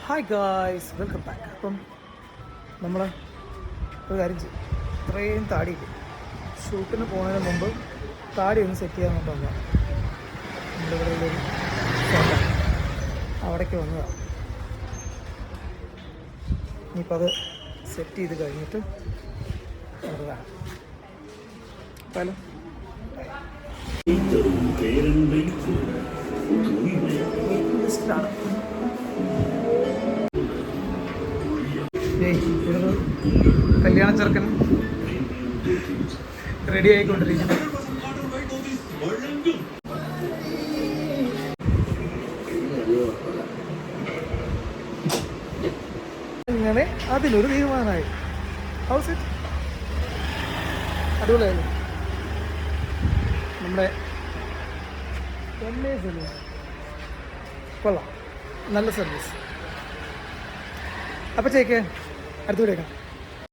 Hi guys, welcome back. അപ്പം നമ്മൾ ഒരു കാര്യം ചെയ്യും, ഇത്രയും താടിയില്ല, ഷൂട്ടിന് പോകുന്നതിന് മുമ്പ് താടി ഒന്ന് സെറ്റ് ചെയ്യാൻ കൊണ്ടുവന്നതാണ്. നമ്മളിവിടെ ഉള്ളൊരു സ്ഥലം, അവിടേക്ക് വന്നതാണ്. ഇനിയിപ്പോൾ അത് സെറ്റ് ചെയ്ത് കഴിഞ്ഞിട്ട് നമുക്ക് കാണാം. ഹലോ, ലിസ്റ്റിലാണ് ഇതൊരു കല്യാണ ചെറുക്കൻ റെഡി ആയിക്കൊണ്ടിരിക്കുന്നു. അങ്ങനെ അതിലൊരു തീരുമാനമായി. ഹൗസ് ഇറ്റ് അടിപൊളിയായിരുന്നു. നമ്മുടെ കൊള്ളാം, നല്ല സർവീസ്. അപ്പോൾ ചേക്ക് അടുത്ത വീഡിയോ കാണാം.